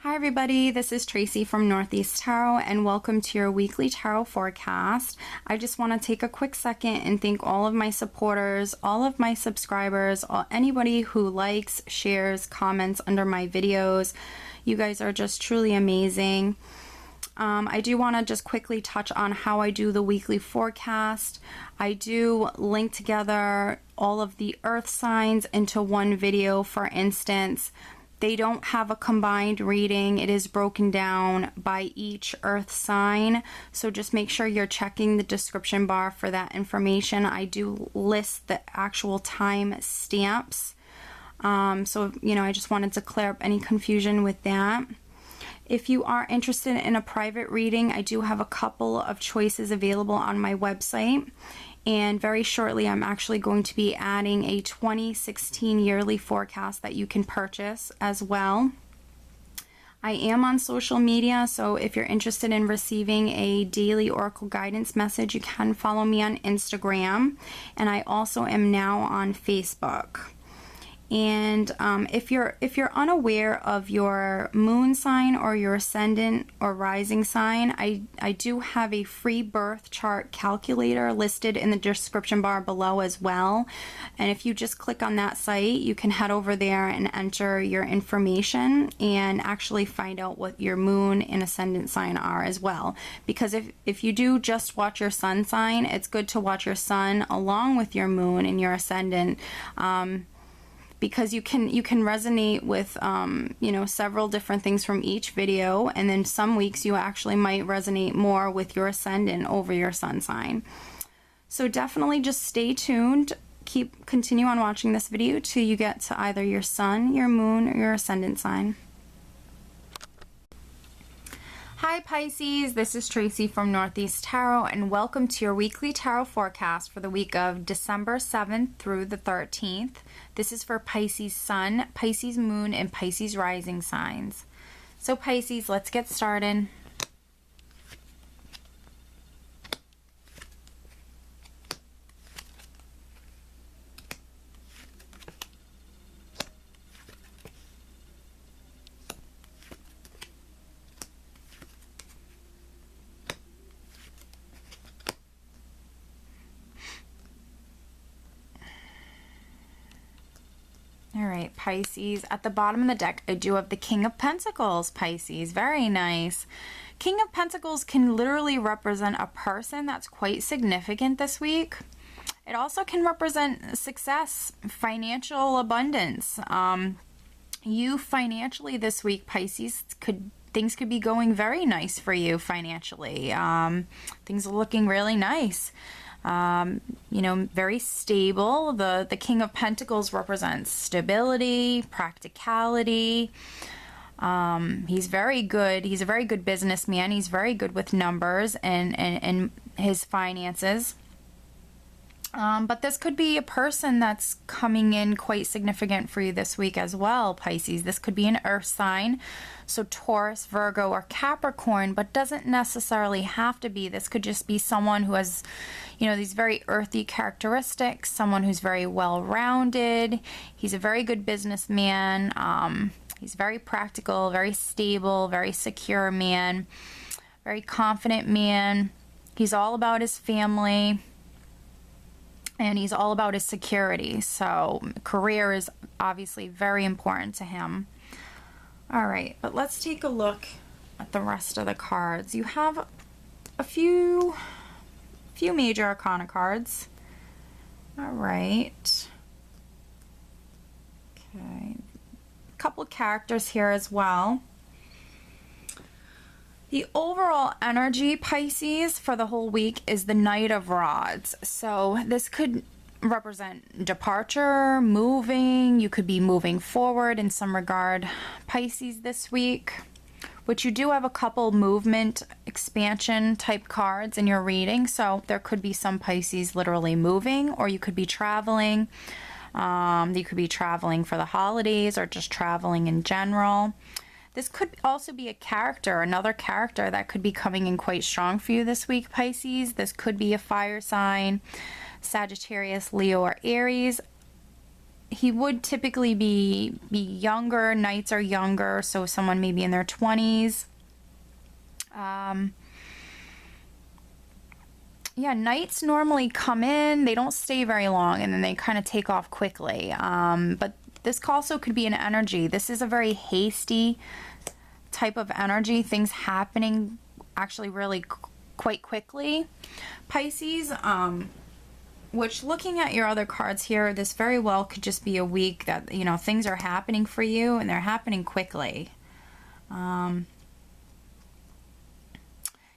Hi everybody, this is Tracy from Northeast Tarot and welcome to your weekly tarot forecast. I just want to take a quick second and thank all of my supporters, all of my subscribers, anybody who likes, shares, comments under my videos. You guys are just truly amazing. I do want to just quickly touch on how I do the weekly forecast. I do link together all of the earth signs into one video. For instance, they don't have a combined reading. It is broken down by each earth sign. So just make sure you're checking the description bar for that information. I do list the actual time stamps. So, I just wanted to clear up any confusion with that. If you are interested in a private reading, I do have a couple of choices available on my website. And very shortly, I'm actually going to be adding a 2016 yearly forecast that you can purchase as well. I am on social media, so if you're interested in receiving a daily oracle guidance message, you can follow me on Instagram. And I also am now on Facebook. And if you're unaware of your moon sign or your ascendant or rising sign, I do have a free birth chart calculator listed in the description bar below as well. And if you just click on that site, you can head over there and enter your information and actually find out what your moon and ascendant sign are as well. Because if you do just watch your sun sign, it's good to watch your sun along with your moon and your ascendant. Because you can resonate with several different things from each video, and then some weeks you actually might resonate more with your ascendant over your sun sign. So definitely just stay tuned. Continue on watching this video till you get to either your sun, your moon, or your ascendant sign. Hi Pisces, this is Tracy from Northeast Tarot and welcome to your weekly tarot forecast for the week of December 7th through the 13th. This is for Pisces Sun, Pisces Moon, and Pisces Rising signs. So Pisces, let's get started. All right, Pisces, at the bottom of the deck, I do have the King of Pentacles, Pisces. Very nice. King of Pentacles can literally represent a person that's quite significant this week. It also can represent success, financial abundance. You financially this week, Pisces, things could be going very nice for you financially. Things are looking really nice. Very stable. The King of Pentacles represents stability, practicality. He's very good. He's a very good businessman. He's very good with numbers and his finances. But this could be a person that's coming in quite significant for you this week as well, Pisces. This could be an earth sign, so Taurus, Virgo, or Capricorn, but doesn't necessarily have to be. This could just be someone who has, these very earthy characteristics, someone who's very well-rounded. He's a very good businessman. He's very practical, very stable, very secure man, very confident man. He's all about his family. And he's all about his security. So career is obviously very important to him. All right, but let's take a look at the rest of the cards. You have a few major arcana cards. All right. Okay. A couple characters here as well. The overall energy, Pisces, for the whole week is the Knight of Rods. So this could represent departure, moving. You could be moving forward in some regard, Pisces, this week. Which you do have a couple movement, expansion type cards in your reading. So there could be some Pisces literally moving, or you could be traveling. You could be traveling for the holidays or just traveling in general. This could also be a character, another character that could be coming in quite strong for you this week, Pisces. This could be a fire sign, Sagittarius, Leo, or Aries. he would typically be younger. Knights are younger, so someone maybe in their 20s. Yeah, knights normally come in, they don't stay very long, and then they kind of take off quickly. But this also could be an energy. This is a very hasty type of energy, things happening actually really quite quickly. Pisces, which, looking at your other cards here, this very well could just be a week that, you know, things are happening for you and they're happening quickly.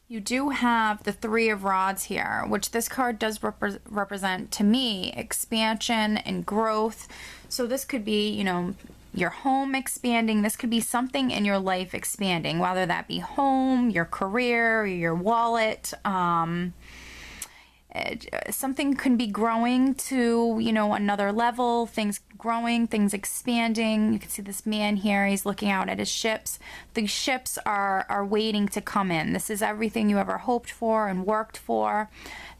You do have the Three of Rods here, which this card does represent, to me, expansion and growth. So this could be, you know, your home expanding. This could be something in your life expanding, whether that be home, your career, your wallet. Something can be growing to, you know, another level, things growing, things expanding. You can see this man here, he's looking out at his ships. The ships are waiting to come in. This is everything you ever hoped for and worked for.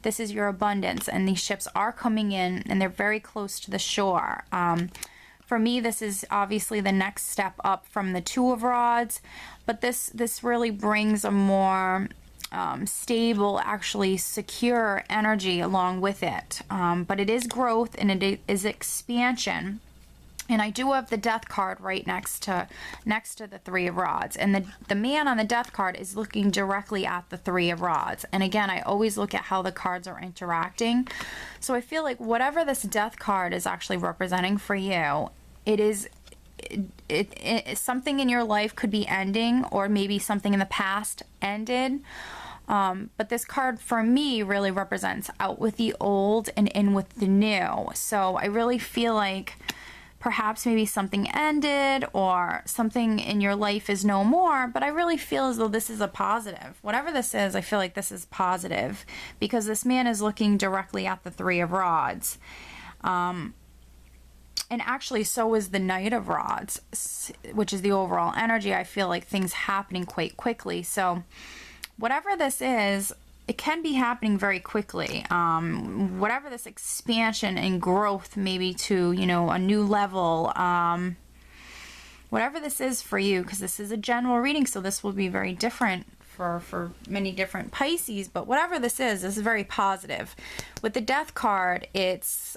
This is your abundance, and these ships are coming in, and they're very close to the shore. For me, this is obviously the next step up from the Two of Rods, but this really brings a more stable, actually secure energy along with it. But it is growth and it is expansion. And I do have the Death card right next to the Three of Rods. And the man on the Death card is looking directly at the Three of Rods. And again, I always look at how the cards are interacting. So I feel like whatever this Death card is actually representing for you, it is something in your life could be ending, or maybe something in the past ended. But this card for me really represents out with the old and in with the new. So I really feel like perhaps maybe something ended or something in your life is no more, but I really feel as though this is a positive. Whatever this is, I feel like this is positive because this man is looking directly at the Three of Rods. And actually, so is the Knight of Rods, which is the overall energy. I feel like things happening quite quickly. So whatever this is, it can be happening very quickly. Whatever this expansion and growth, maybe to, you know, a new level, whatever this is for you, because this is a general reading, so this will be very different for many different Pisces, but whatever this is very positive. With the Death card, it's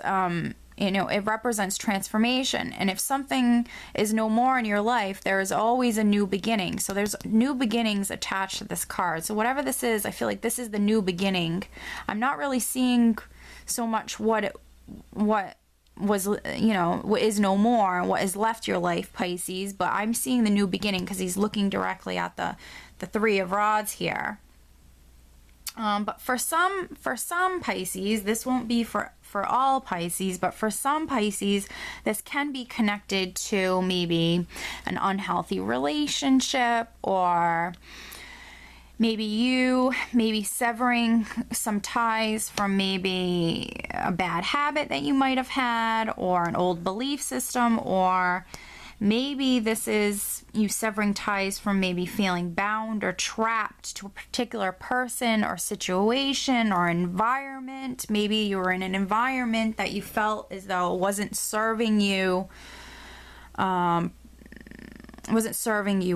you know, it represents transformation. And if something is no more in your life, there is always a new beginning. So there's new beginnings attached to this card. So whatever this is, I feel like this is the new beginning. I'm not really seeing so much what was, you know, what is no more, what has left your life, Pisces, but I'm seeing the new beginning because he's looking directly at the Three of Rods here. But for some Pisces, this won't be for all Pisces, but for some Pisces, this can be connected to maybe an unhealthy relationship, or maybe severing some ties from maybe a bad habit that you might have had, or an old belief system, or maybe this is you severing ties from maybe feeling bound or trapped to a particular person or situation or environment. Maybe you were in an environment that you felt as though it wasn't serving you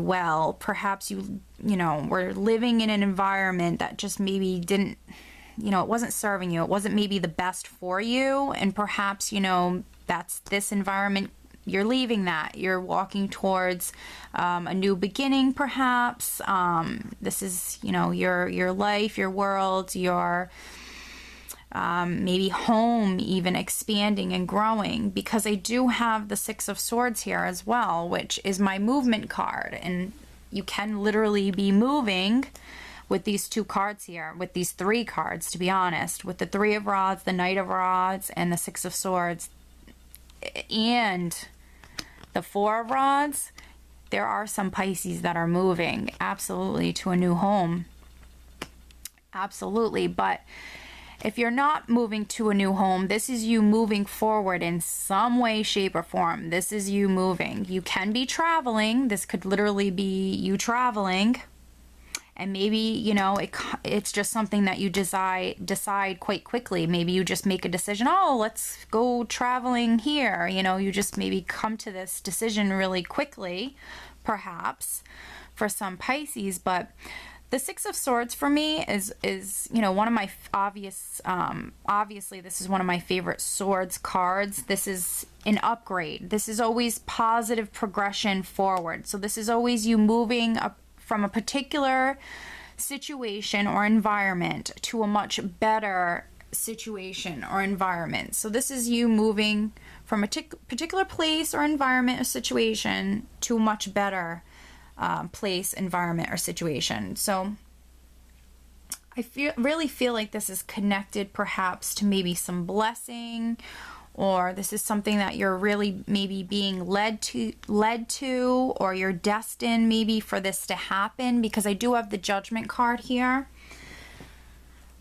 well. Perhaps you know, were living in an environment that just maybe didn't, you know, it wasn't serving you. It wasn't maybe the best for you. And perhaps, you know, that's this environment. You're leaving that. You're walking towards a new beginning, perhaps. This is, you know, your life, your world, your maybe home even expanding and growing, because I do have the Six of Swords here as well, which is my movement card. And you can literally be moving with these two cards here, with these three cards, to be honest, with the Three of Rods, the Knight of Rods, and the Six of Swords. And the Four of Rods, there are some Pisces that are moving absolutely to a new home. Absolutely. But if you're not moving to a new home, this is you moving forward in some way, shape, or form. This is you moving. You can be traveling. This could literally be you traveling. And maybe, you know, it's just something that you decide quite quickly. Maybe you just make a decision, oh, let's go traveling here. You know, you just maybe come to this decision really quickly, perhaps, for some Pisces. But the Six of Swords for me is you know, one of my obviously this is one of my favorite swords cards. This is an upgrade. This is always positive progression forward. So this is always you moving up from a particular situation or environment to a much better situation or environment. So this is you moving from a particular place or environment or situation to a much better place, environment, or situation. So I really feel like this is connected perhaps to maybe some blessing, or this is something that you're really maybe being led to, or you're destined maybe for this to happen, because I do have the Judgment card here.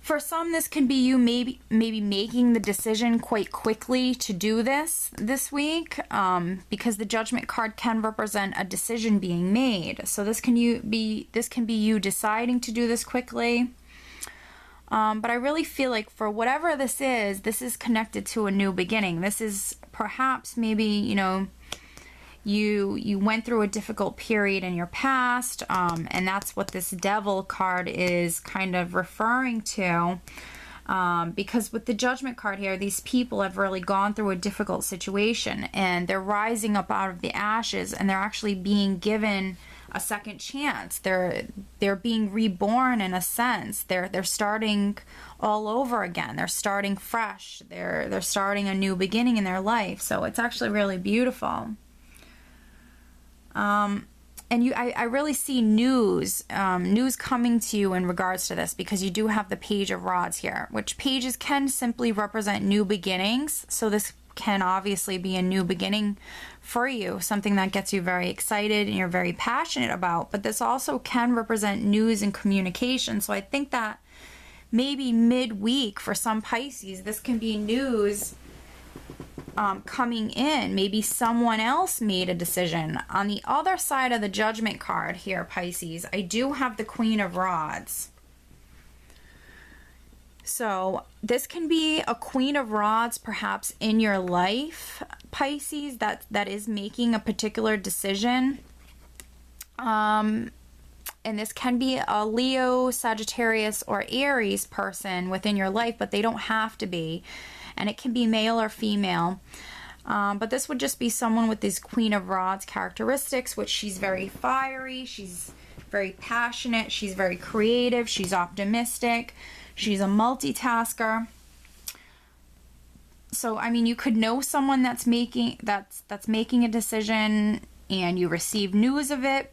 For some, this can be you maybe making the decision quite quickly to do this week, because the Judgment card can represent a decision being made. So this can be you deciding to do this quickly. But I really feel like for whatever this is connected to a new beginning. This is perhaps maybe, you know, you went through a difficult period in your past, and that's what this Devil card is kind of referring to, because with the Judgment card here, these people have really gone through a difficult situation, and they're rising up out of the ashes, and they're actually being given a second chance. They're being reborn in a sense. They're starting all over again. They're starting fresh. They're starting a new beginning in their life. So it's actually really beautiful. And I really see news coming to you in regards to this, because you do have the Page of Rods here, which pages can simply represent new beginnings. So this can obviously be a new beginning for you, something that gets you very excited and you're very passionate about. But this also can represent news and communication. So I think that maybe midweek for some Pisces, this can be news coming in. Maybe someone else made a decision. On the other side of the Judgment card here, Pisces, I do have the Queen of Rods. So this can be a Queen of Rods perhaps in your life, Pisces, that is making a particular decision. And this can be a Leo, Sagittarius, or Aries person within your life, but they don't have to be. And it can be male or female. But this would just be someone with these Queen of Rods characteristics, which she's very fiery, she's very passionate, she's very creative, she's optimistic, she's a multitasker. So, I mean, you could know someone that's making a decision, and you receive news of it,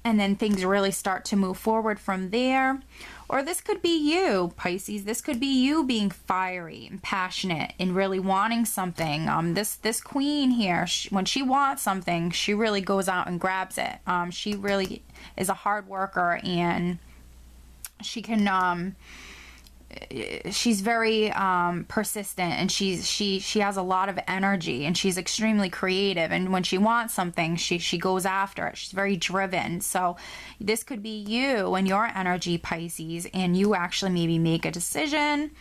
and then things really start to move forward from there. Or this could be you, Pisces. This could be you being fiery and passionate and really wanting something. This queen here, when she wants something, she really goes out and grabs it. She really is a hard worker, and she can she's very persistent, and she has a lot of energy, and she's extremely creative, and when she wants something, she goes after it. She's very driven. So this could be you and your energy, Pisces, and you actually maybe make a decision,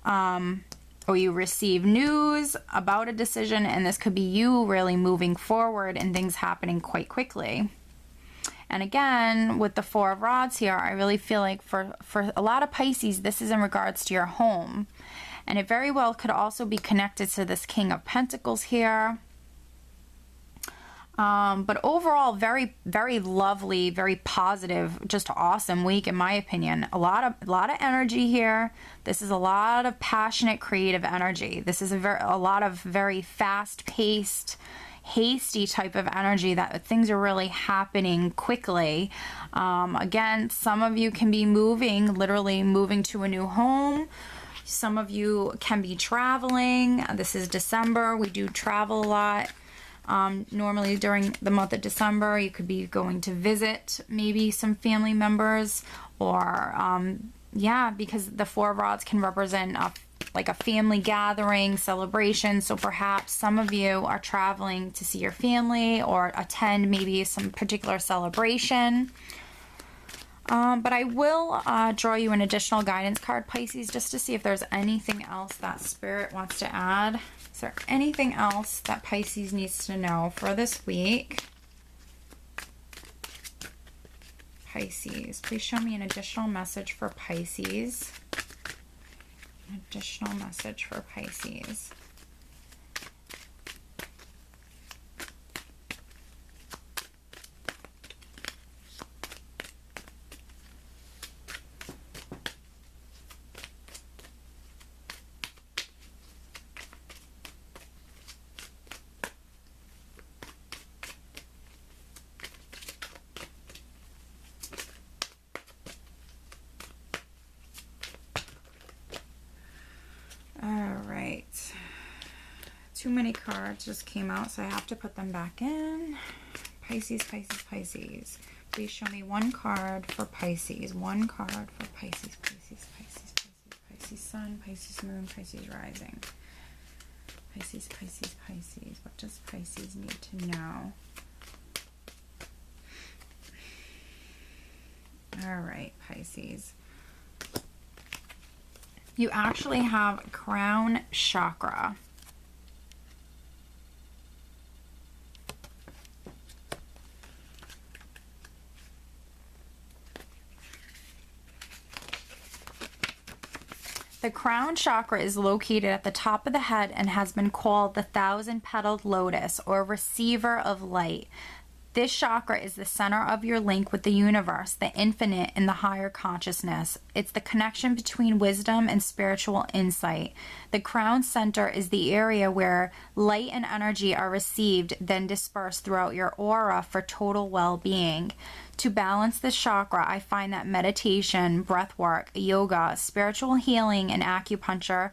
or you receive news about a decision, and this could be you really moving forward and things happening quite quickly. And again, with the Four of Rods here, I really feel like for a lot of Pisces, this is in regards to your home. And it very well could also be connected to this King of Pentacles here. But overall, very, very lovely, very positive, just awesome week, in my opinion. A lot of energy here. This is a lot of passionate, creative energy. This is a lot of very fast-paced, hasty type of energy, that things are really happening quickly. Again, some of you can be literally moving to a new home. Some of you can be traveling. This is December. We do travel a lot. Normally during the month of December, you could be going to visit maybe some family members, or yeah, because the Four of Rods can represent like a family gathering, celebration. So perhaps some of you are traveling to see your family or attend maybe some particular celebration. But I will draw you an additional guidance card, Pisces, just to see if there's anything else that Spirit wants to add. Is there anything else that Pisces needs to know for this week? Pisces, please show me an additional message for Pisces. An additional message for Pisces. Too many cards just came out, so I have to put them back in. Pisces, Pisces, Pisces. Please show me one card for Pisces. One card for Pisces, Pisces, Pisces, Pisces, Pisces Sun, Pisces Moon, Pisces Rising. Pisces, Pisces, Pisces. What does Pisces need to know? All right, Pisces. You actually have crown chakra. The crown chakra is located at the top of the head and has been called the thousand-petaled lotus, or receiver of light. This chakra is the center of your link with the universe, the infinite, and the higher consciousness. It's the connection between wisdom and spiritual insight. The crown center is the area where light and energy are received, then dispersed throughout your aura for total well-being. To balance this chakra, I find that meditation, breath work, yoga, spiritual healing, and acupuncture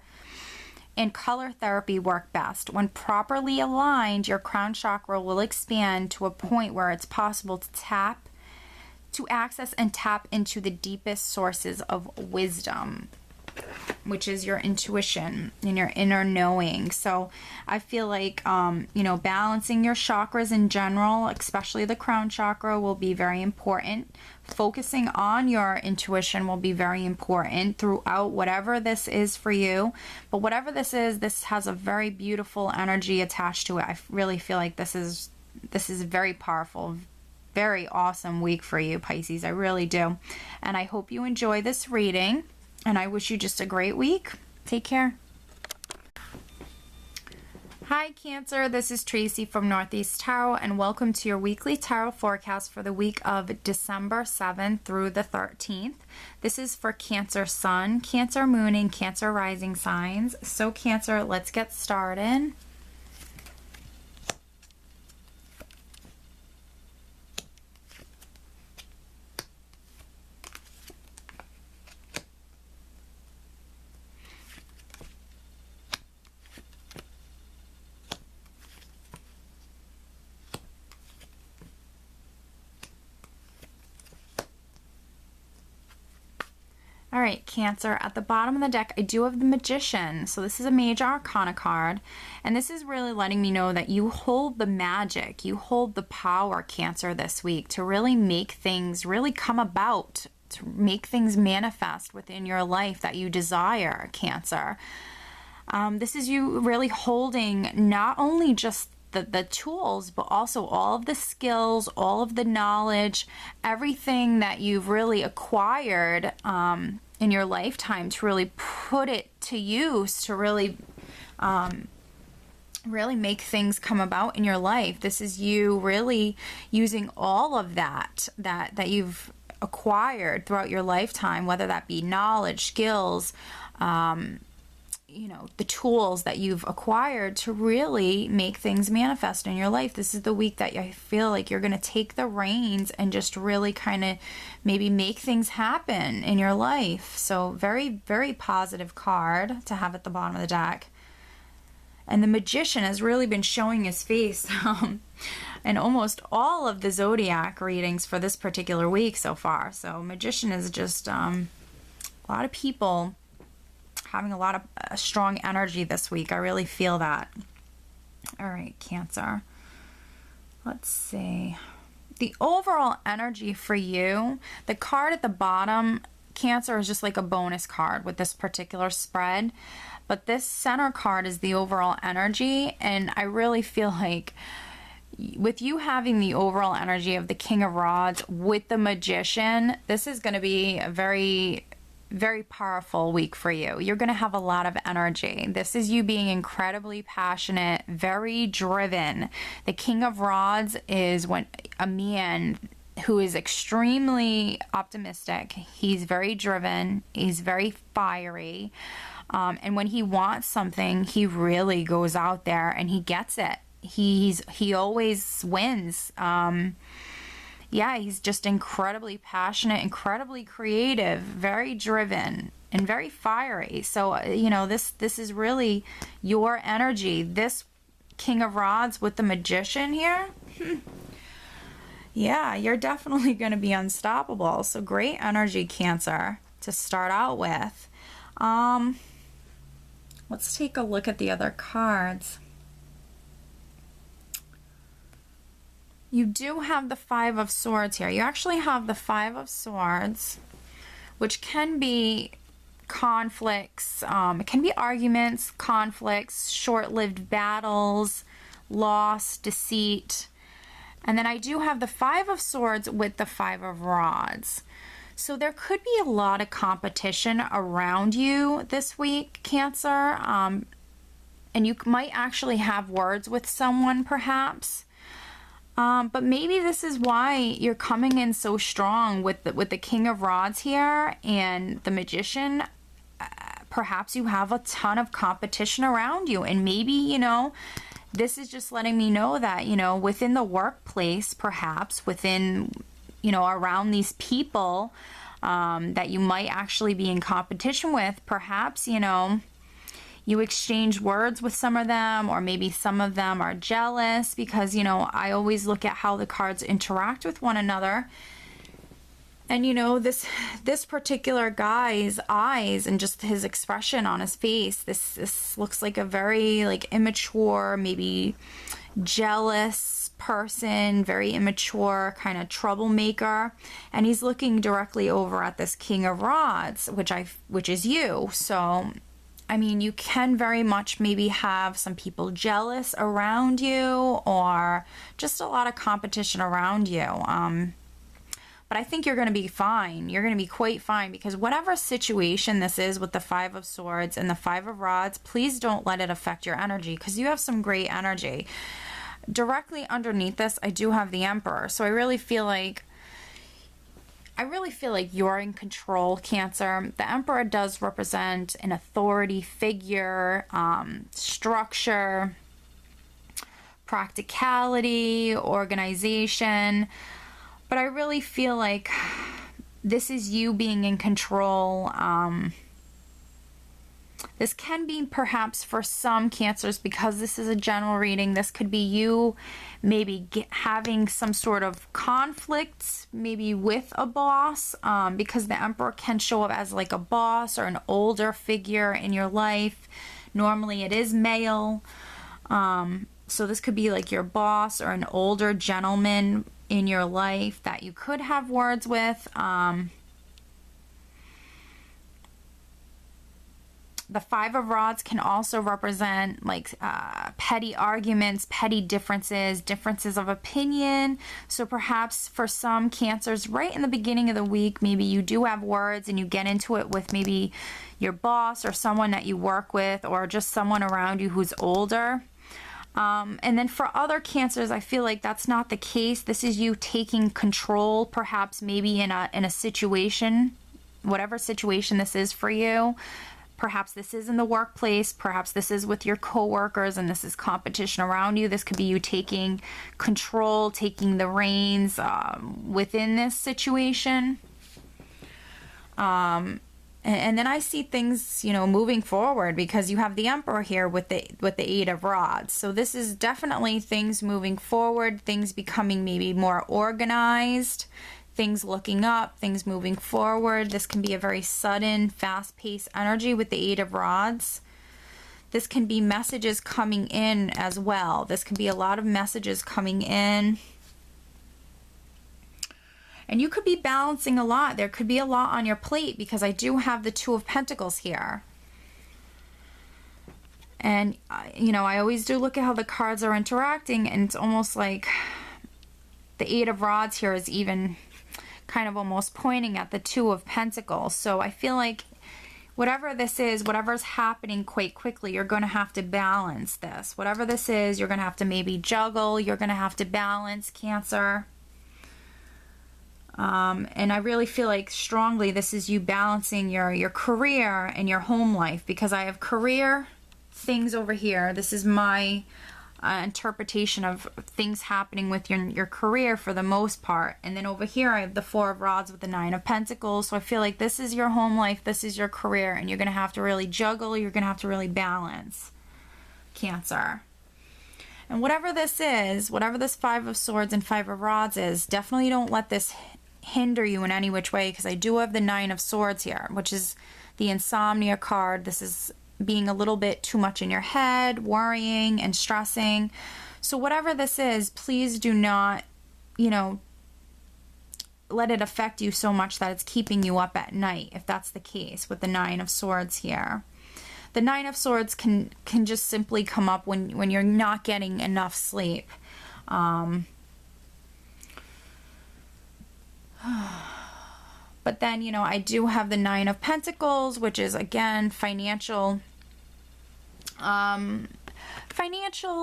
and color therapy work best. When properly aligned, your crown chakra will expand to a point where it's possible to access and tap into the deepest sources of wisdom, which is your intuition and your inner knowing. So I feel like, balancing your chakras in general, especially the crown chakra, will be very important. Focusing on your intuition will be very important throughout whatever this is for you. But whatever this is, this has a very beautiful energy attached to it. I really feel like this is very powerful, very awesome week for you, Pisces. I really do. And I hope you enjoy this reading. And I wish you just a great week. Take care. Hi, Cancer. This is Tracy from Northeast Tarot, and welcome to your weekly tarot forecast for the week of December 7th through the 13th. This is for Cancer Sun, Cancer Moon, and Cancer Rising signs. So, Cancer, let's get started. All right, Cancer, at the bottom of the deck, I do have the Magician. So this is a major arcana card, and this is really letting me know that you hold the magic, you hold the power, Cancer, this week to really make things really come about, to make things manifest within your life that you desire, Cancer. This is you really holding not only just the tools, but also all of the skills, all of the knowledge, everything that you've really acquired in your lifetime to really put it to use to really make things come about in your life. This is you really using all of that you've acquired throughout your lifetime, whether that be knowledge, skills, the tools that you've acquired to really make things manifest in your life. This is the week that I feel like you're going to take the reins and just really kind of maybe make things happen in your life. So very, very positive card to have at the bottom of the deck. And the Magician has really been showing his face in almost all of the zodiac readings for this particular week so far. So Magician is just a lot of people having a lot of strong energy this week. I really feel that. All right, Cancer. Let's see. the overall energy for you, the card at the bottom, Cancer, is just like a bonus card with this particular spread. But this center card is the overall energy. And I really feel like with you having the overall energy of the King of Rods with the Magician, this is going to be a very, very powerful week for you. You're going to have a lot of energy. This is you being incredibly passionate, very driven. The King of Rods is a man who is extremely optimistic. He's very driven. He's very fiery. And when he wants something, he really goes out there and he gets it. He always wins. Yeah, he's just incredibly passionate, incredibly creative, very driven, and very fiery. So, you know, this is really your energy. This King of Rods with the Magician here, yeah, you're definitely going to be unstoppable. So great energy, Cancer, to start out with. Let's take a look at the other cards. You do have the Five of Swords here. You actually have the Five of Swords, which can be conflicts. It can be arguments, conflicts, short-lived battles, loss, deceit. And then I do have the Five of Swords with the Five of Rods. So there could be a lot of competition around you this week, Cancer. And you might actually have words with someone, perhaps. But maybe this is why you're coming in so strong with the King of Rods here and the Magician. Perhaps you have a ton of competition around you, and maybe, you know, this is just letting me know that, you know, within the workplace, perhaps within, you know, around these people that you might actually be in competition with, perhaps, you know, you exchange words with some of them, or maybe some of them are jealous, because, you know, I always look at how the cards interact with one another. And, you know, this particular guy's eyes and just his expression on his face, this looks like a very, like, immature, maybe jealous person, very immature, kind of troublemaker. And he's looking directly over at this King of Rods, which is you. So, I mean, you can very much maybe have some people jealous around you, or just a lot of competition around you. But I think you're going to be fine. You're going to be quite fine, because whatever situation this is with the Five of Swords and the Five of Rods, please don't let it affect your energy, because you have some great energy. Directly underneath this, I do have the Emperor. So I really feel like you're in control, Cancer. The Emperor does represent an authority figure, structure, practicality, organization. But I really feel like this is you being in control. This can be perhaps for some Cancers, because this is a general reading, this could be you maybe having some sort of conflict, maybe with a boss, because the Emperor can show up as like a boss or an older figure in your life. Normally it is male. So this could be like your boss or an older gentleman in your life that you could have words with. The Five of Rods can also represent like petty arguments, petty differences, differences of opinion. So perhaps for some Cancers, right in the beginning of the week, maybe you do have words and you get into it with maybe your boss or someone that you work with, or just someone around you who's older. And then for other Cancers, I feel like that's not the case. This is you taking control, perhaps maybe in a situation, whatever situation this is for you. Perhaps this is in the workplace, perhaps this is with your coworkers, and this is competition around you. This could be you taking control, taking the reins within this situation. And then I see things, you know, moving forward, because you have the Emperor here with the Eight of Rods. So this is definitely things moving forward, things becoming maybe more organized, things looking up, things moving forward. This can be a very sudden, fast-paced energy with the Eight of Rods. This can be messages coming in as well. This can be a lot of messages coming in. And you could be balancing a lot. There could be a lot on your plate because I do have the Two of Pentacles here. And, you know, I always do look at how the cards are interacting, and it's almost like the Eight of Rods here is even kind of almost pointing at the Two of Pentacles. So I feel like whatever this is, whatever's happening quite quickly, you're going to have to balance this. Whatever this is, you're going to have to maybe juggle. You're going to have to balance, Cancer. And I really feel like strongly this is you balancing your career and your home life, because I have career things over here. This is my interpretation of things happening with your career for the most part. And then over here I have the Four of Rods with the Nine of Pentacles. So I feel like this is your home life, this is your career, and you're going to have to really juggle, you're going to have to really balance, Cancer. And whatever this is, whatever this Five of Swords and Five of Rods is, definitely don't let this hinder you in any which way, because I do have the Nine of Swords here, which is the insomnia card. This is being a little bit too much in your head, worrying and stressing. So whatever this is, please do not, you know, let it affect you so much that it's keeping you up at night, if that's the case with the Nine of Swords here. The Nine of Swords can just simply come up when you're not getting enough sleep. But then, you know, I do have the Nine of Pentacles, which is, again, financial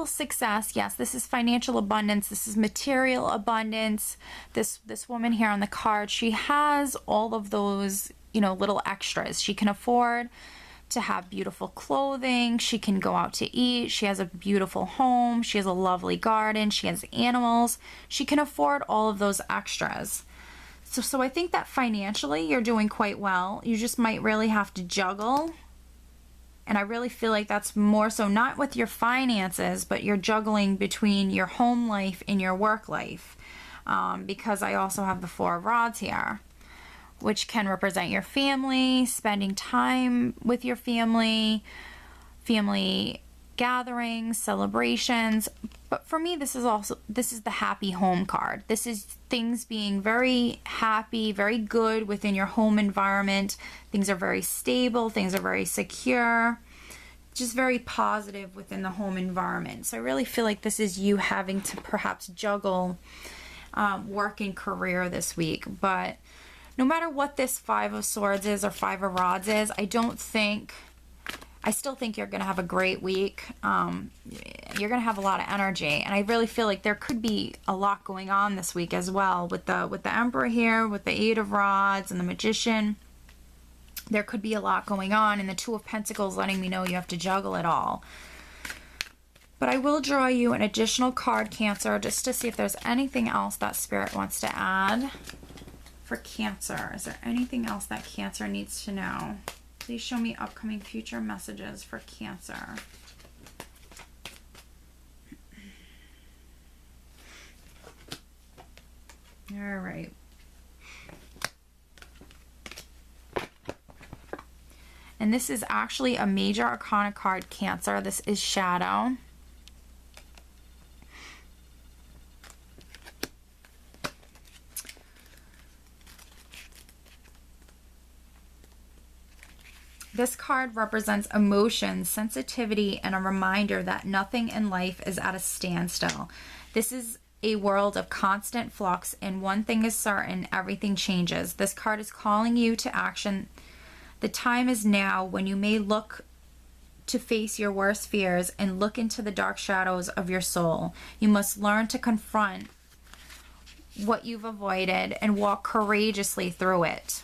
success. Yes, this is financial abundance. This is material abundance. This woman here on the card, she has all of those, you know, little extras. She can afford to have beautiful clothing. She can go out to eat. She has a beautiful home. She has a lovely garden. She has animals. She can afford all of those extras. So I think that financially you're doing quite well. You just might really have to juggle. And I really feel like that's more so not with your finances, but you're juggling between your home life and your work life. Because I also have the Four of Rods here, which can represent your family, spending time with your family, family gatherings, celebrations. But for me, this is the happy home card. This is things being very happy, very good within your home environment. Things are very stable, things are very secure, just very positive within the home environment. So I really feel like this is you having to perhaps juggle work and career this week. But no matter what this Five of Swords is or Five of Rods is, I still think you're going to have a great week. You're going to have a lot of energy. And I really feel like there could be a lot going on this week as well. With the Emperor here, with the Eight of Rods and the Magician, there could be a lot going on. And the Two of Pentacles letting me know you have to juggle it all. But I will draw you an additional card, Cancer, just to see if there's anything else that Spirit wants to add for Cancer. Is there anything else that Cancer needs to know? Please show me upcoming future messages for Cancer. All right. And this is actually a major arcana card, Cancer. This is Shadow. This card represents emotion, sensitivity, and a reminder that nothing in life is at a standstill. This is a world of constant flux, and one thing is certain, everything changes. This card is calling you to action. The time is now when you may look to face your worst fears and look into the dark shadows of your soul. You must learn to confront what you've avoided and walk courageously through it.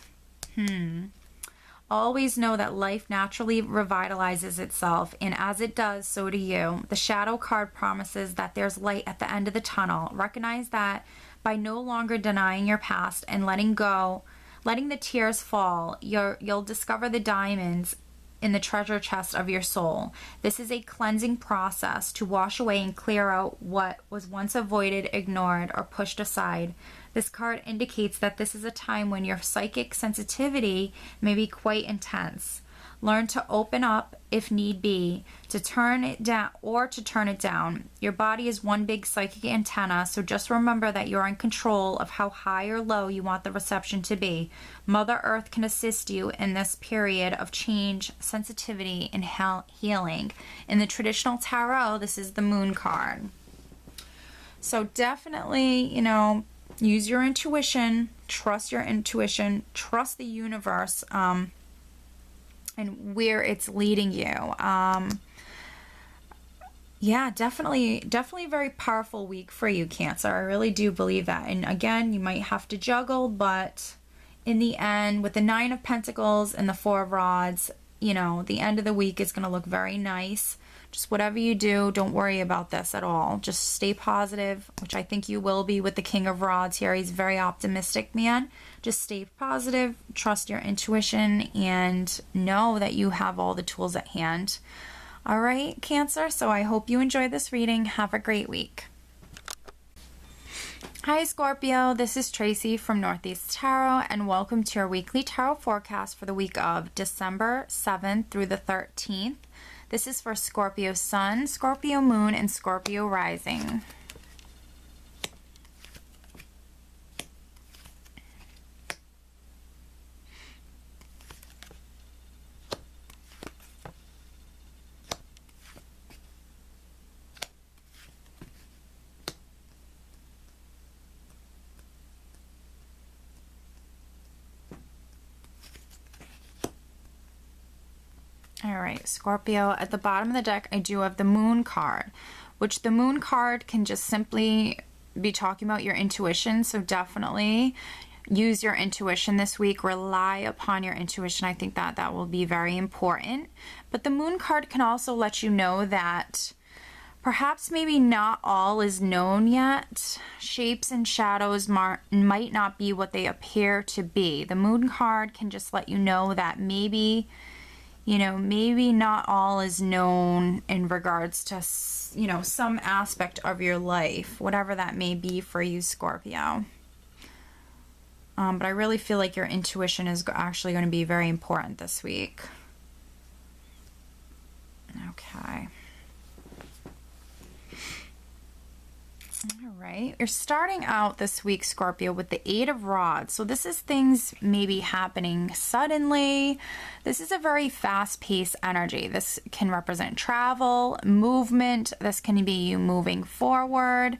Always know that life naturally revitalizes itself, and as it does, so do you. The Shadow card promises that there's light at the end of the tunnel. Recognize that by no longer denying your past and letting the tears fall, you'll discover the diamonds in the treasure chest of your soul. This is a cleansing process to wash away and clear out what was once avoided, ignored, or pushed aside. This card indicates that this is a time when your psychic sensitivity may be quite intense. Learn to open up if need be, to turn it down or to turn it down. Your body is one big psychic antenna, so just remember that you're in control of how high or low you want the reception to be. Mother Earth can assist you in this period of change, sensitivity, and healing. In the traditional tarot, this is the Moon card. So definitely, you know, use your intuition, trust your intuition, trust the universe, and where it's leading you. Yeah, definitely a very powerful week for you, Cancer. I really do believe that. And again, you might have to juggle, but in the end, with the 9 of Pentacles and the 4 of Rods, you know, the end of the week is going to look very nice. Just whatever you do, don't worry about this at all. Just stay positive, which I think you will be with the King of Rods here. He's a very optimistic man. Just stay positive, trust your intuition, and know that you have all the tools at hand. All right, Cancer, so I hope you enjoyed this reading. Have a great week. Hi, Scorpio. This is Tracy from Northeast Tarot, and welcome to your weekly tarot forecast for the week of December 7th through the 13th. This is for Scorpio Sun, Scorpio Moon, and Scorpio Rising. All right, Scorpio, at the bottom of the deck, I do have the Moon card, which the Moon card can just simply be talking about your intuition. So definitely use your intuition this week. Rely upon your intuition. I think that that will be very important. But the Moon card can also let you know that perhaps maybe not all is known yet. Shapes and shadows might not be what they appear to be. The Moon card can just let you know that maybe, you know, maybe not all is known in regards to, you know, some aspect of your life, whatever that may be for you, Scorpio. But I really feel like your intuition is actually going to be very important this week. Okay. All right, you're starting out this week, Scorpio, with the 8 of Rods. So this is things maybe happening suddenly. This is a very fast-paced energy. This can represent travel, movement. This can be you moving forward.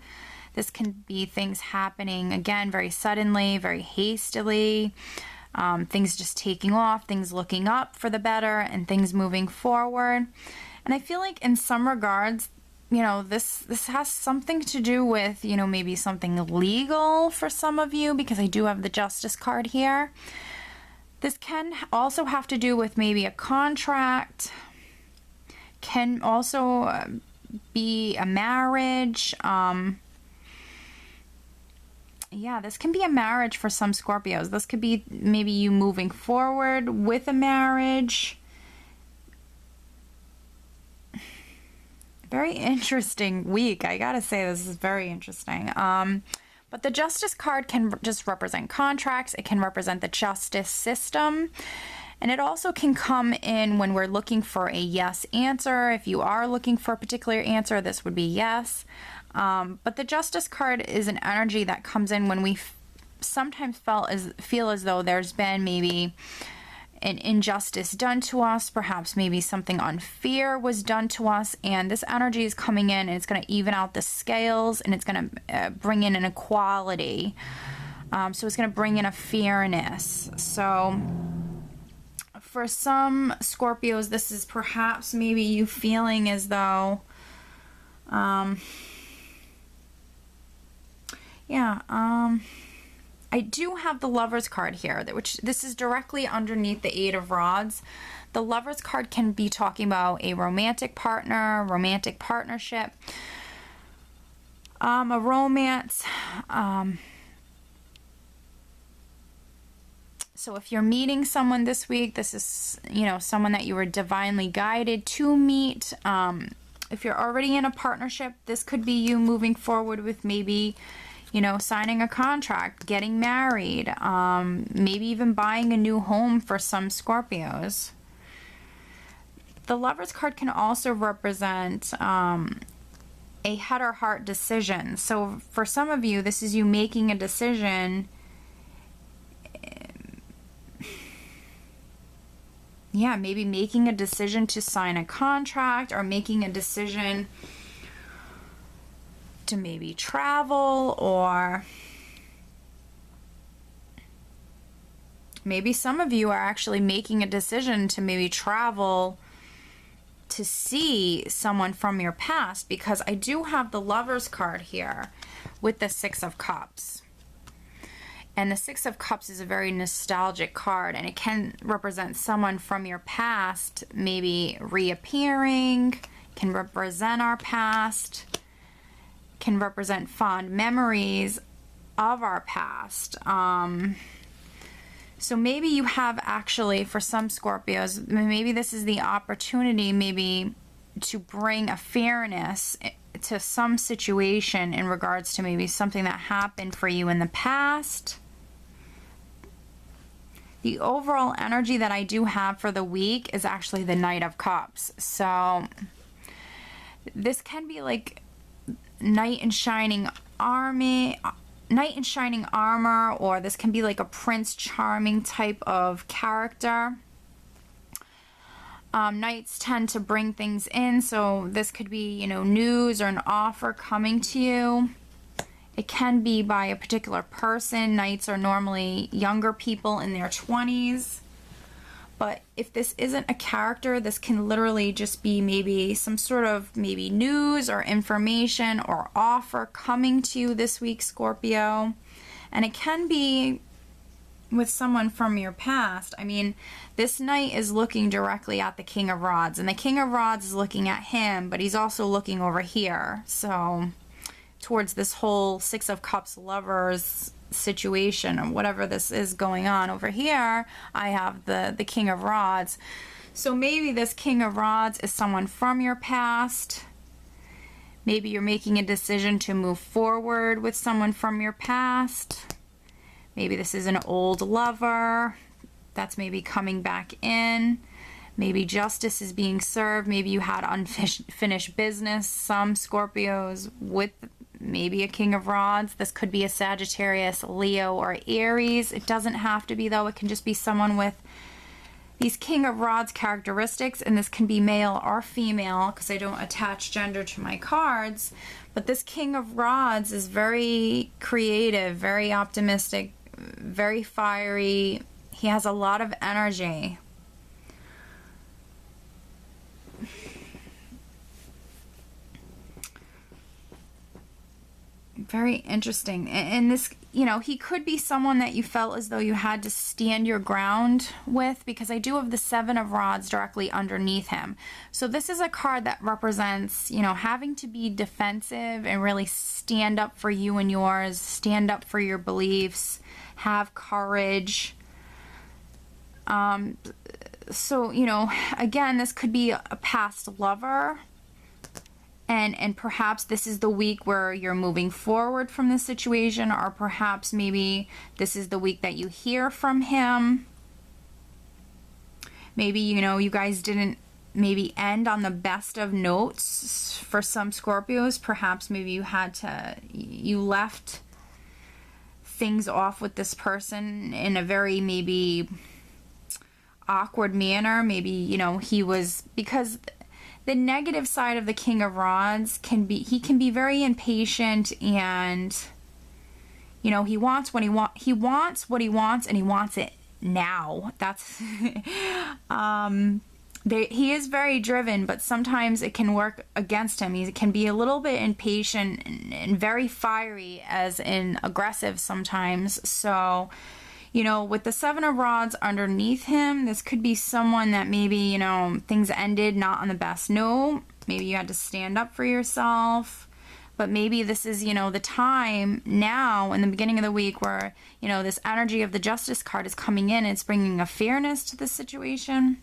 This can be things happening, again, very suddenly, very hastily. Things just taking off, things looking up for the better, and things moving forward. And I feel like in some regards, you know, this has something to do with, you know, maybe something legal for some of you, because I do have the Justice card here. This can also have to do with maybe a contract, can also be a marriage. Yeah, this can be a marriage for some Scorpios. This could be maybe you moving forward with a marriage. Very interesting week. I gotta say, this is very interesting. But the Justice card can just represent contracts. It can represent the justice system. And it also can come in when we're looking for a yes answer. If you are looking for a particular answer, this would be yes. But the Justice card is an energy that comes in when we sometimes feel as though there's been maybe an injustice done to us, perhaps maybe something unfair was done to us, and this energy is coming in and it's going to even out the scales, and it's going to bring in an equality. So it's going to bring in a fairness. So for some Scorpios, this is perhaps maybe you feeling as though I do have the Lovers card here, which this is directly underneath the 8 of Rods. The Lovers card can be talking about a romantic partner, romantic partnership, a romance. So if you're meeting someone this week, this is, you know, someone that you were divinely guided to meet. If you're already in a partnership, this could be you moving forward with maybe, you know, signing a contract, getting married, maybe even buying a new home for some Scorpios. The Lovers card can also represent a head or heart decision. So for some of you, this is you making a decision. Yeah, maybe making a decision to sign a contract, or making a decision to maybe travel, or maybe some of you are actually making a decision to maybe travel to see someone from your past, because I do have the Lovers card here with the Six of Cups. And the Six of Cups is a very nostalgic card, and it can represent someone from your past maybe reappearing, can represent our past, can represent fond memories of our past. So maybe you have actually, for some Scorpios, maybe this is the opportunity maybe to bring a fairness to some situation in regards to maybe something that happened for you in the past. The overall energy that I do have for the week is actually the Knight of Cups. So this can be like knight in shining armor, or this can be like a Prince Charming type of character. Knights tend to bring things in, so this could be, you know, news or an offer coming to you. It can be by a particular person. Knights are normally younger people in their 20s. But if this isn't a character, this can literally just be maybe some sort of maybe news or information or offer coming to you this week, Scorpio. And it can be with someone from your past. I mean, this knight is looking directly at the King of Rods, and the King of Rods is looking at him, but he's also looking over here. So towards this whole Six of Cups lovers situation, or whatever this is going on over here, I have the King of Rods. So maybe this King of Rods is someone from your past. Maybe you're making a decision to move forward with someone from your past. Maybe this is an old lover that's maybe coming back in. Maybe justice is being served. Maybe you had unfinished business. Some Scorpios with maybe a King of Rods. This could be a Sagittarius, Leo, or Aries. It doesn't have to be, though. It can just be someone with these King of Rods characteristics, and this can be male or female because I don't attach gender to my cards. But this King of Rods is very creative, very optimistic, very fiery. He has a lot of energy. Very interesting. And this, you know, he could be someone that you felt as though you had to stand your ground with, because I do have the Seven of Rods directly underneath him. So this is a card that represents, you know, having to be defensive and really stand up for you and yours, stand up for your beliefs, have courage. So, you know, again, this could be a past lover. And perhaps this is the week where you're moving forward from this situation, or perhaps maybe this is the week that you hear from him. Maybe, you know, you guys didn't maybe end on the best of notes for some Scorpios. Perhaps maybe you left things off with this person in a very maybe awkward manner. Maybe, you know, because the negative side of the King of Rods can be very impatient, and you know, he wants what he wants, and he wants it now. That's he is very driven, but sometimes it can work against him. He can be a little bit impatient and very fiery, as in aggressive sometimes. So, you know, with the Seven of Rods underneath him, this could be someone that maybe, you know, things ended not on the best note. Maybe you had to stand up for yourself. But maybe this is, you know, the time now in the beginning of the week where, you know, this energy of the Justice card is coming in. And it's bringing a fairness to the situation.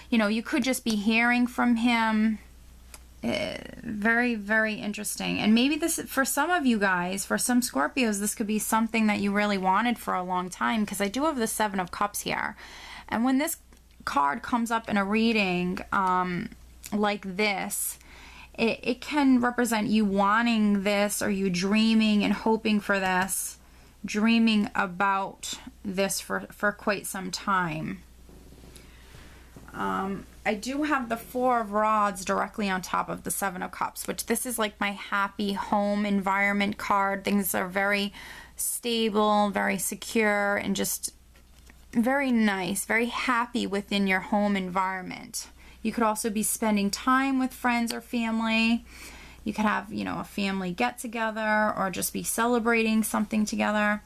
You know, you could just be hearing from him. Very, very interesting. And maybe this, for some of you guys, for some Scorpios, this could be something that you really wanted for a long time, because I do have the Seven of Cups here. And when this card comes up in a reading like this, it can represent you wanting this, or you dreaming and hoping for this, dreaming about this for quite some time. I do have the Four of Rods directly on top of the Seven of Cups, which this is like my happy home environment card. Things are very stable, very secure, and just very nice, very happy within your home environment. You could also be spending time with friends or family. You could have, you know, a family get together, or just be celebrating something together.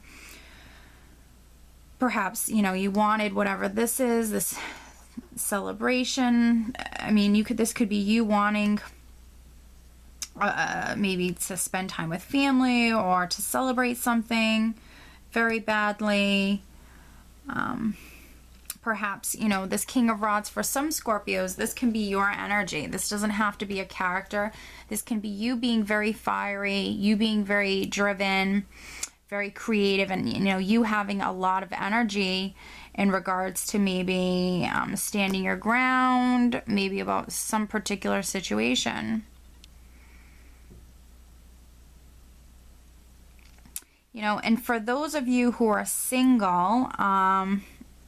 Perhaps, you know, you wanted whatever this is, this celebration. I mean, this could be you wanting maybe to spend time with family, or to celebrate something very badly. Perhaps, you know, this King of Rods, for some Scorpios, this can be your energy. This doesn't have to be a character. This can be you being very fiery, you being very driven, very creative, and, you know, you having a lot of energy in regards to maybe standing your ground, maybe about some particular situation. You know, and for those of you who are single,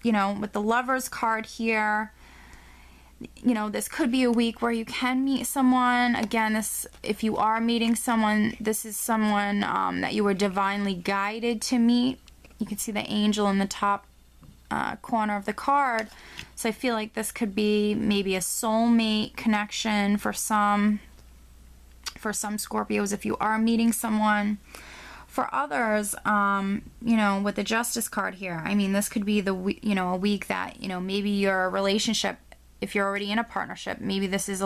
you know, with the Lovers card here, you know, this could be a week where you can meet someone. Again, this, if you are meeting someone, this is someone that you were divinely guided to meet. You can see the angel in the top corner of the card. So I feel like this could be maybe a soulmate connection for some Scorpios if you are meeting someone. For others, you know, with the Justice card here, I mean, this could be a week that, you know, maybe your relationship, if you're already in a partnership, maybe this is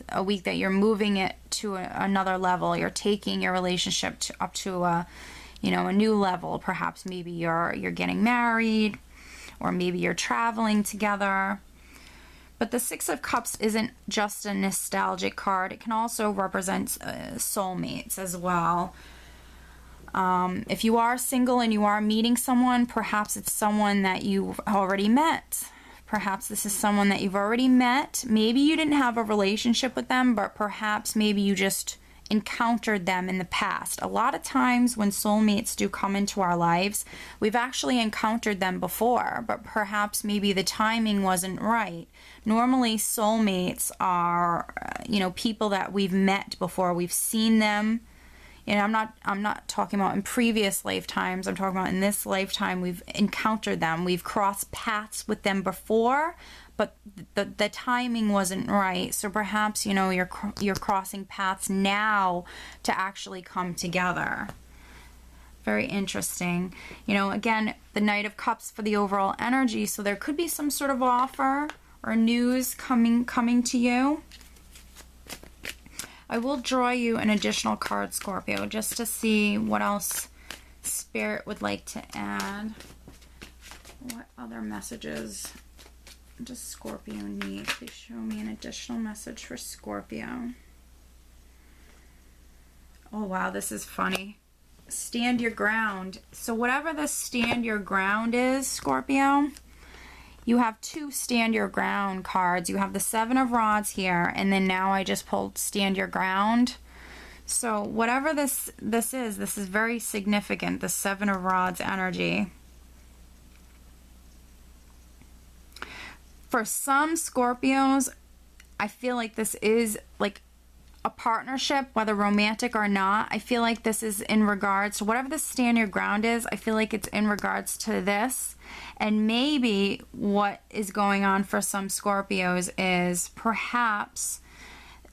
a week that you're moving it to another level. You're taking your relationship up to a new level. Perhaps maybe you're getting married, or maybe you're traveling together. But the Six of Cups isn't just a nostalgic card. It can also represent soulmates as well. If you are single and you are meeting someone, perhaps it's someone that you've already met. Perhaps this is someone that you've already met. Maybe you didn't have a relationship with them, but perhaps maybe you just encountered them in the past. A lot of times when soulmates do come into our lives, we've actually encountered them before, but perhaps maybe the timing wasn't right. Normally, soulmates are, you know, people that we've met before. We've seen them. You know, I'm not talking about in previous lifetimes. I'm talking about in this lifetime we've encountered them. We've crossed paths with them before, but the timing wasn't right. So perhaps, you know, you're crossing paths now to actually come together. Very interesting. You know, again, the Knight of Cups for the overall energy. So there could be some sort of offer or news coming to you. I will draw you an additional card, Scorpio, just to see what else Spirit would like to add. What other messages does Scorpio need? Please show me an additional message for Scorpio. Oh, wow, this is funny. Stand your ground. So whatever the stand your ground is, Scorpio, you have two stand your ground cards. You have the Seven of Rods here, and then now I just pulled stand your ground. So whatever this is very significant, the Seven of Rods energy. For some Scorpios, I feel like this is like a partnership, whether romantic or not. I feel like this is in regards to whatever the stand your ground is. I feel like it's in regards to this. And maybe what is going on for some Scorpios is perhaps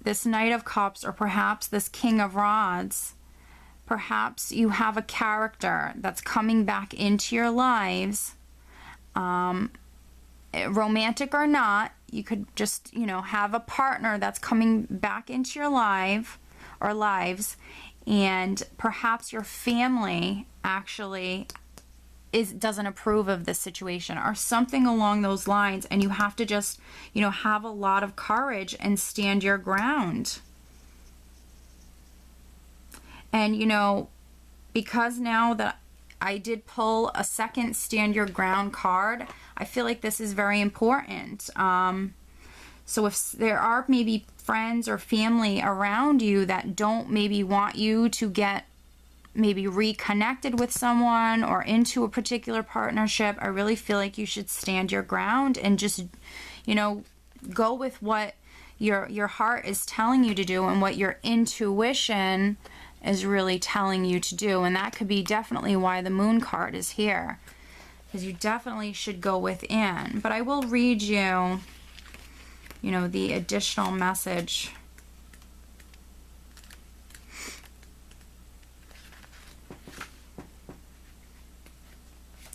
this Knight of Cups, or perhaps this King of Rods. Perhaps you have a character that's coming back into your lives, romantic or not. You could just, you know, have a partner that's coming back into your lives, and perhaps your family actually doesn't approve of this situation or something along those lines, and you have to just, you know, have a lot of courage and stand your ground. And, you know, because now that I did pull a second stand your ground card. I feel like this is very important. So if there are maybe friends or family around you that don't maybe want you to get maybe reconnected with someone or into a particular partnership, I really feel like you should stand your ground and just, you know, go with what your heart is telling you to do and what your intuition is really telling you to do. And that could be definitely why the Moon card is here, because you definitely should go within. But I will read you, you know, the additional message.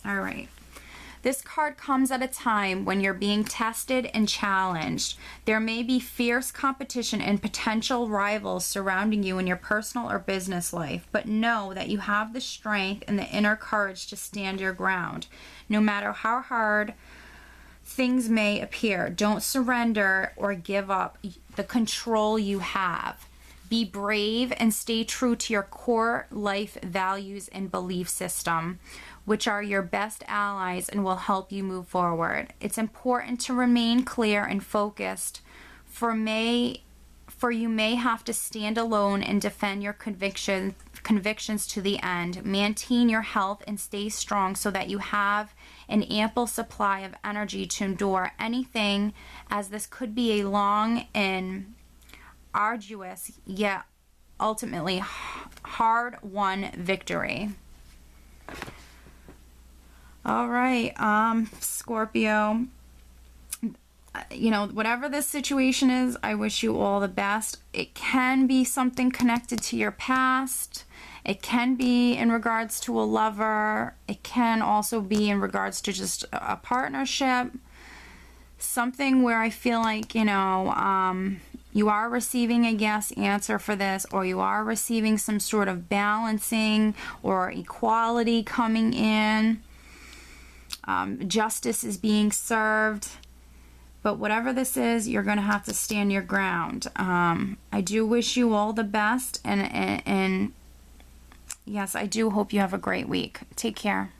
All right. This card comes at a time when you're being tested and challenged. There may be fierce competition and potential rivals surrounding you in your personal or business life, but know that you have the strength and the inner courage to stand your ground. No matter how hard things may appear, don't surrender or give up the control you have. Be brave and stay true to your core life values and belief system, which are your best allies and will help you move forward. It's important to remain clear and focused, for you may have to stand alone and defend your convictions to the end. Maintain your health and stay strong so that you have an ample supply of energy to endure anything, as this could be a long and arduous yet ultimately hard-won victory. All right, Scorpio, you know, whatever this situation is, I wish you all the best. It can be something connected to your past. It can be in regards to a lover. It can also be in regards to just a partnership. Something where I feel like, you know, you are receiving a yes answer for this, or you are receiving some sort of balancing or equality coming in. Justice is being served. But whatever this is, you're going to have to stand your ground. I do wish you all the best. And yes, I do hope you have a great week. Take care.